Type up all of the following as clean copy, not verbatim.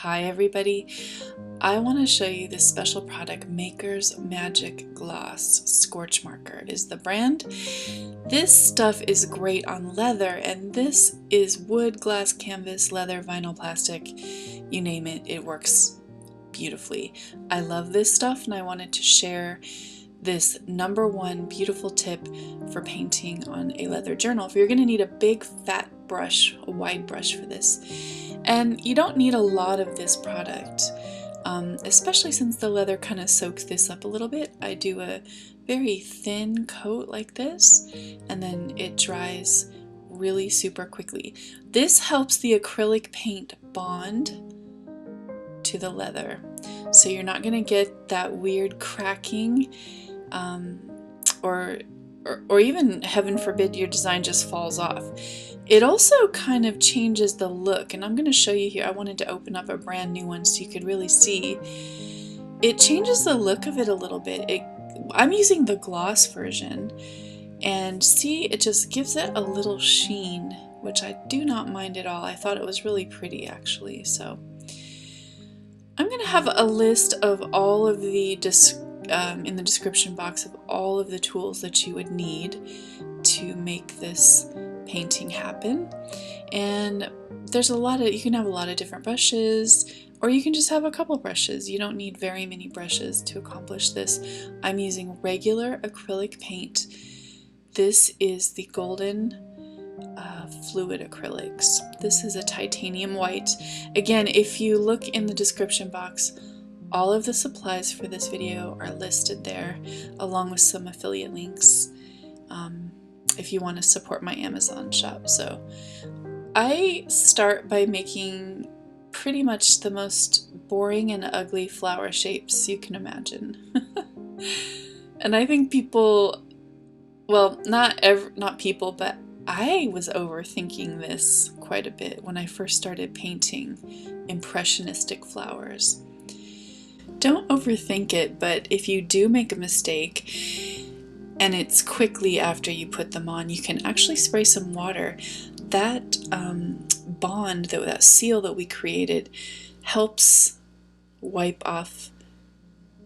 Hi everybody, I want to show you this special product, Maker's Magic Gloss Scorch Marker is the brand. This stuff is great on leather, and this is wood, glass, canvas, leather, vinyl, plastic, you name it, it works beautifully. I love this stuff and I wanted to share this #1 beautiful tip for painting on a leather journal. If you're going to need a big fat brush, a wide brush for this. And you don't need a lot of this product, especially since the leather kind of soaks this up a little bit. I do a very thin coat like this, and then it dries really super quickly. This helps the acrylic paint bond to the leather, so you're not going to get that weird cracking, or even, heaven forbid, your design just falls off. It also kind of changes the look, and I'm going to show you here. I wanted to open up a brand new one so you could really see. It changes the look of it a little bit. I'm using the gloss version, and see, it just gives it a little sheen, which I do not mind at all. I thought it was really pretty actually. So I'm going to have a list of all of the in the description box of all of the tools that you would need to make this painting happen. And there's you can have a lot of different brushes, or you can just have a couple brushes. You don't need very many brushes to accomplish this. I'm using regular acrylic paint. This is the golden fluid acrylics. This is a titanium white. Again, if you look in the description box, all of the supplies for this video are listed there, along with some affiliate links if you want to support my Amazon shop. So I start by making pretty much the most boring and ugly flower shapes you can imagine. And I think people, well, not people, but I was overthinking this quite a bit when I first started painting impressionistic flowers. Don't overthink it, but if you do make a mistake and it's quickly after you put them on, you can actually spray some water. That bond, that seal that we created, helps wipe off,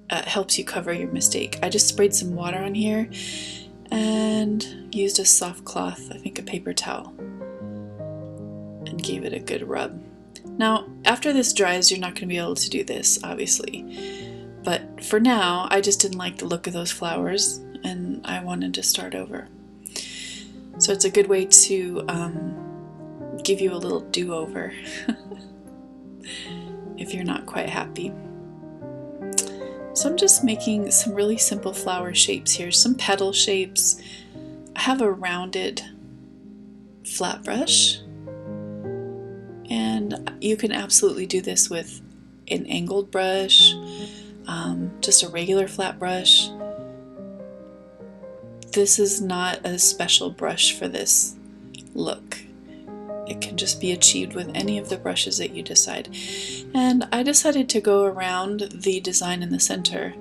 helps you cover your mistake. I just sprayed some water on here and used a soft cloth, I think a paper towel, and gave it a good rub. Now, after this dries, you're not going to be able to do this, obviously. But for now, I just didn't like the look of those flowers, and I wanted to start over. So it's a good way to give you a little do-over if you're not quite happy. So I'm just making some really simple flower shapes here, some petal shapes. I have a rounded flat brush, and you can absolutely do this with an angled brush, just a regular flat brush. This is not a special brush for this look. It can just be achieved with any of the brushes that you decide. And I decided to go around the design in the center.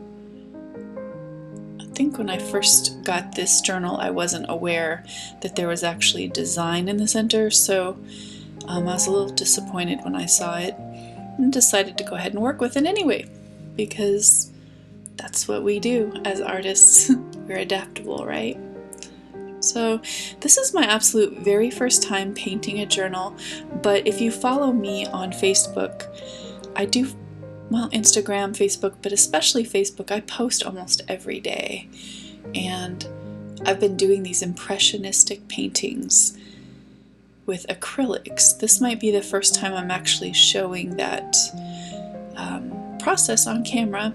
I think when I first got this journal, I wasn't aware that there was actually design in the center, so I was a little disappointed when I saw it and decided to go ahead and work with it anyway, because that's what we do as artists. We're adaptable, right? So this is my absolute very first time painting a journal, but if you follow me on Facebook, I do, well, Instagram, Facebook, but especially Facebook, I post almost every day. And I've been doing these impressionistic paintings with acrylics. This might be the first time I'm actually showing that process on camera.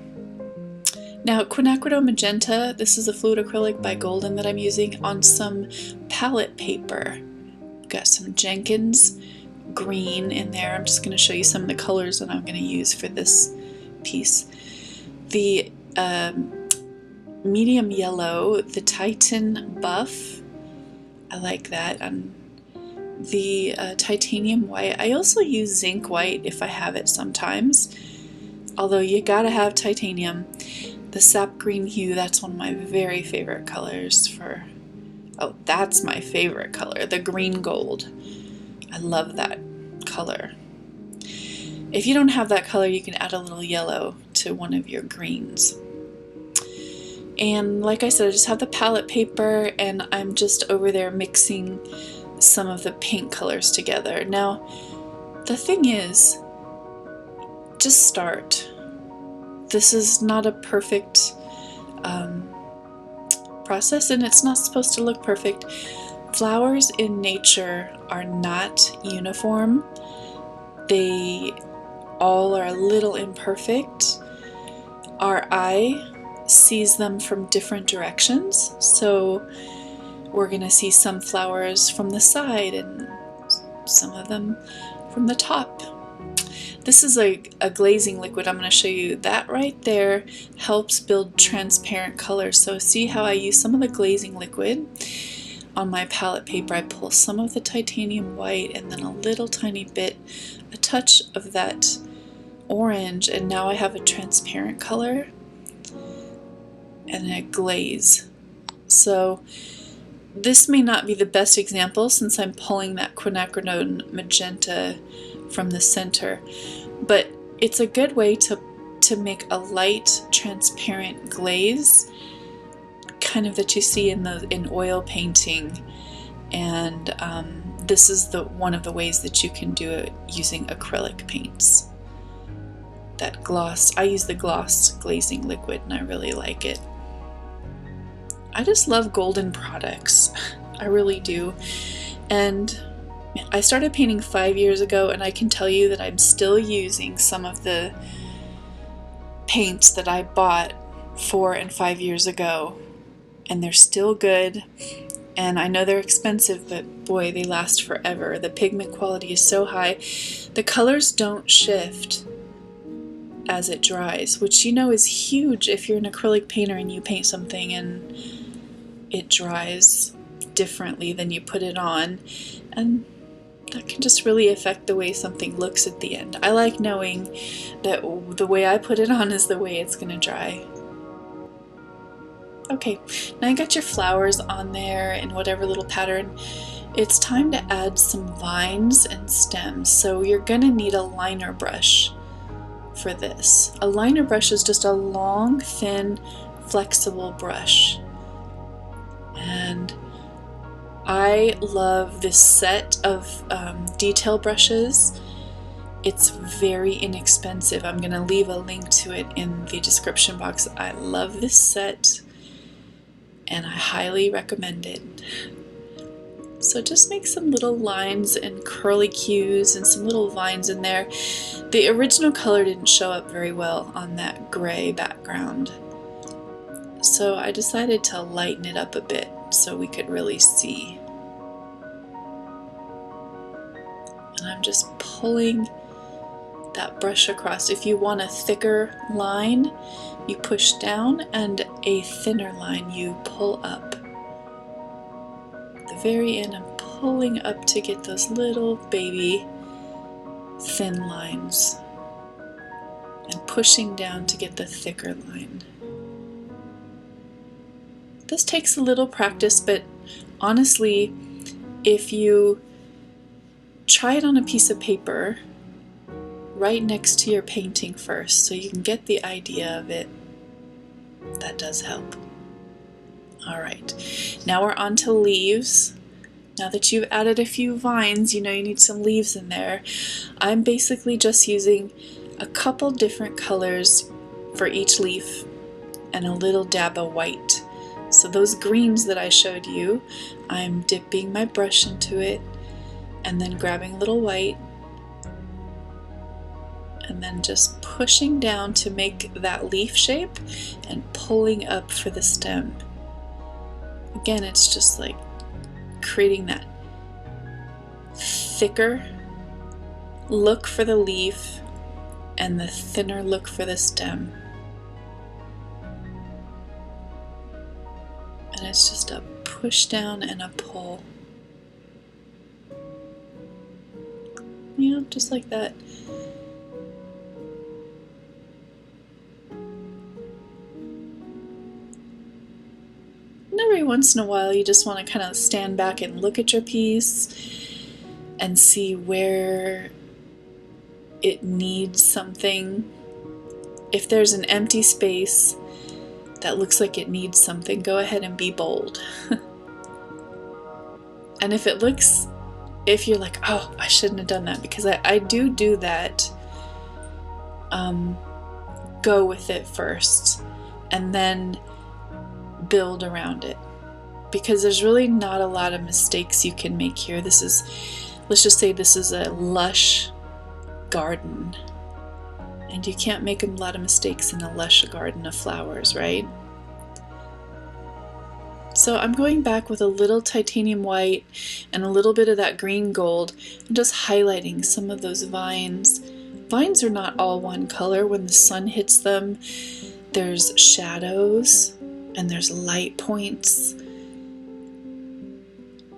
Now, quinacridone magenta, this is a fluid acrylic by Golden that I'm using on some palette paper. Got some Jenkins green in there. I'm just going to show you some of the colors that I'm going to use for this piece. The medium yellow, the Titan buff, I like that. The titanium white, I also use zinc white if I have it sometimes, although you gotta have titanium. The sap green hue, that's one of my very favorite colors for, oh, that's my favorite color, the green gold. I love that color. If you don't have that color, you can add a little yellow to one of your greens. And like I said, I just have the palette paper, and I'm just over there mixing some of the paint colors together. Now, the thing is, just start. This is not a perfect process, and it's not supposed to look perfect. Flowers in nature are not uniform. They all are a little imperfect. Our eye sees them from different directions, so we're going to see some flowers from the side and some of them from the top. This is a glazing liquid. I'm going to show you that right there helps build transparent colors. So see how I use some of the glazing liquid on my palette paper. I pull some of the titanium white and then a little tiny bit, a touch of that orange, and now I have a transparent color and a glaze. So this may not be the best example since I'm pulling that quinacridone magenta from the center, but it's a good way to make a light transparent glaze, kind of that you see in oil painting. And this is one of the ways that you can do it using acrylic paints. That gloss, I use the gloss glazing liquid and I really like it. I just love golden products. I really do. And I started painting 5 years ago, and I can tell you that I'm still using some of the paints that I bought 4 and 5 years ago, and they're still good. And I know they're expensive, but boy, they last forever. The pigment quality is so high. The colors don't shift as it dries, which you know is huge if you're an acrylic painter and you paint something and it dries differently than you put it on, and that can just really affect the way something looks at the end. I like knowing that the way I put it on is the way it's going to dry. Okay, now you got your flowers on there in whatever little pattern. It's time to add some vines and stems, so you're going to need a liner brush for this. A liner brush is just a long, thin, flexible brush. And I love this set of detail brushes. It's very inexpensive. I'm going to leave a link to it in the description box. I love this set and I highly recommend it. So just make some little lines and curly cues and some little vines in there. The original color didn't show up very well on that gray background, so I decided to lighten it up a bit so we could really see. And I'm just pulling that brush across. If you want a thicker line, you push down, and a thinner line you pull up. At the very end, I'm pulling up to get those little baby thin lines and pushing down to get the thicker line. This takes a little practice, but honestly, if you try it on a piece of paper right next to your painting first so you can get the idea of it, that does help. Alright, now we're on to leaves. Now that you've added a few vines, you know you need some leaves in there. I'm basically just using a couple different colors for each leaf and a little dab of white. So those greens that I showed you, I'm dipping my brush into it and then grabbing a little white and then just pushing down to make that leaf shape and pulling up for the stem. Again, it's just like creating that thicker look for the leaf and the thinner look for the stem. And it's just a push down and a pull. Yeah, just like that. And every once in a while you just want to kind of stand back and look at your piece and see where it needs something. If there's an empty space that looks like it needs something, go ahead and be bold. And if you're like, oh, I shouldn't have done that, because I do that, go with it first and then build around it, because there's really not a lot of mistakes you can make here. Let's just say this is a lush garden, and you can't make a lot of mistakes in a lush garden of flowers, right? So I'm going back with a little titanium white and a little bit of that green gold and just highlighting some of those vines. Vines are not all one color. When the sun hits them, there's shadows and there's light points.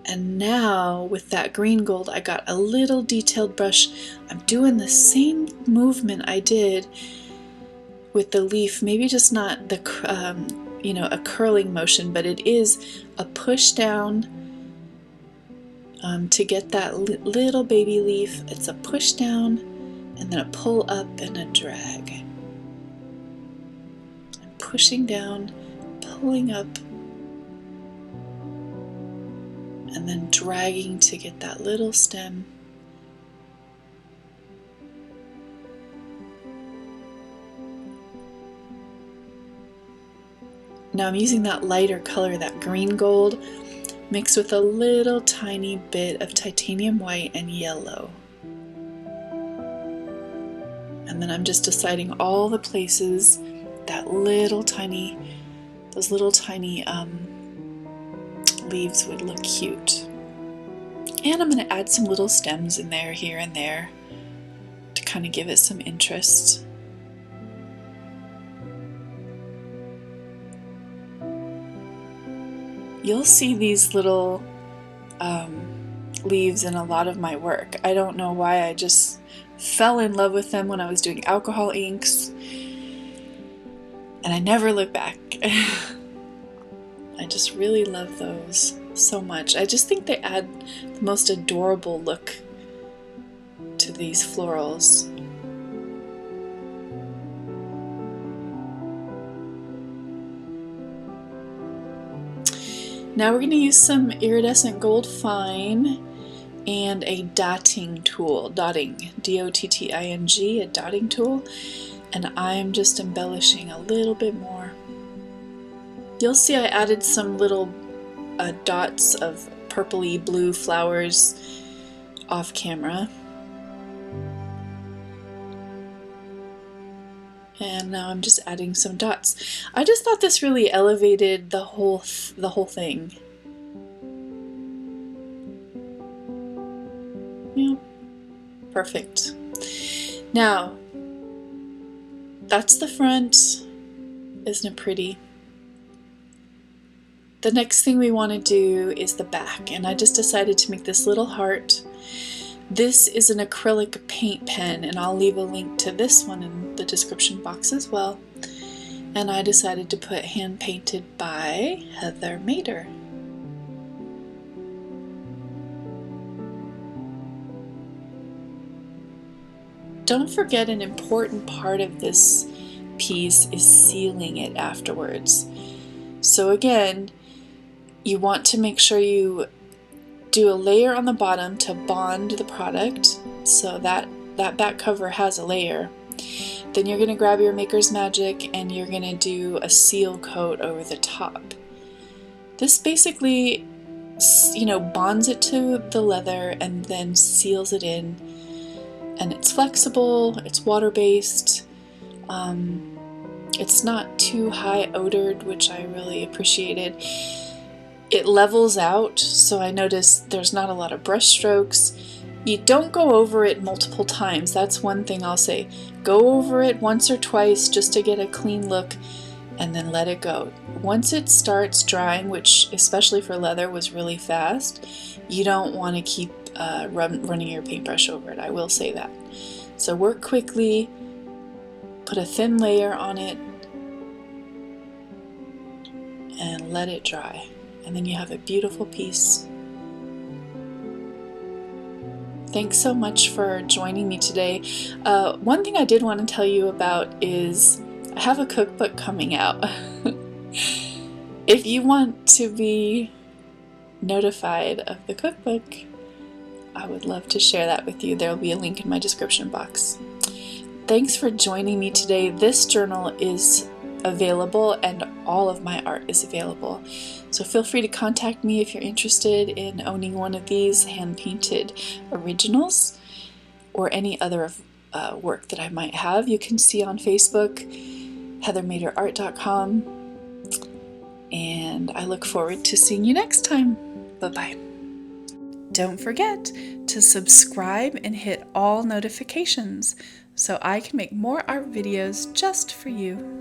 And now with that green gold, I got a little detailed brush. I'm doing the same movement I did with the leaf, maybe just not the a curling motion, but it is a push down to get that little baby leaf. It's a push down and then a pull up and a drag. I'm pushing down, pulling up, and then dragging to get that little stem. Now I'm using that lighter color, that green gold, mixed with a little tiny bit of titanium white and yellow. And then I'm just deciding all the places that those little tiny leaves would look cute. And I'm going to add some little stems in there, here and there, to kind of give it some interest. You'll see these little leaves in a lot of my work. I don't know why, I just fell in love with them when I was doing alcohol inks, and I never look back. I just really love those so much. I just think they add the most adorable look to these florals. Now we're going to use some iridescent gold fine and a dotting tool, D-O-T-T-I-N-G, a dotting tool, and I'm just embellishing a little bit more. You'll see I added some little dots of purpley blue flowers off camera. And now I'm just adding some dots. I just thought this really elevated the whole thing. Yeah, perfect. Now, that's the front. Isn't it pretty? The next thing we want to do is the back, and I just decided to make this little heart. This is an acrylic paint pen, and I'll leave a link to this one in the description box as well. And I decided to put hand painted by Heather Mader. Don't forget, an important part of this piece is sealing it afterwards. So again, you want to make sure you do a layer on the bottom to bond the product, so that back cover has a layer. Then you're going to grab your Maker's Magic and you're going to do a seal coat over the top. This basically, bonds it to the leather and then seals it in. And it's flexible, it's water-based, it's not too high odored, which I really appreciated. It levels out, so I noticed there's not a lot of brush strokes. You don't go over it multiple times. That's one thing I'll say. Go over it once or twice just to get a clean look, and then let it go. Once it starts drying, which especially for leather was really fast, you don't want to keep running your paintbrush over it. I will say that. So work quickly, put a thin layer on it, and let it dry. And then you have a beautiful piece. Thanks so much for joining me today. One thing I did want to tell you about is I have a cookbook coming out. If you want to be notified of the cookbook, I would love to share that with you. There will be a link in my description box. Thanks for joining me today. This journal is available and all of my art is available. So feel free to contact me if you're interested in owning one of these hand-painted originals or any other work that I might have. You can see on Facebook, heathermaderart.com, and I look forward to seeing you next time. Bye-bye. Don't forget to subscribe and hit all notifications so I can make more art videos just for you.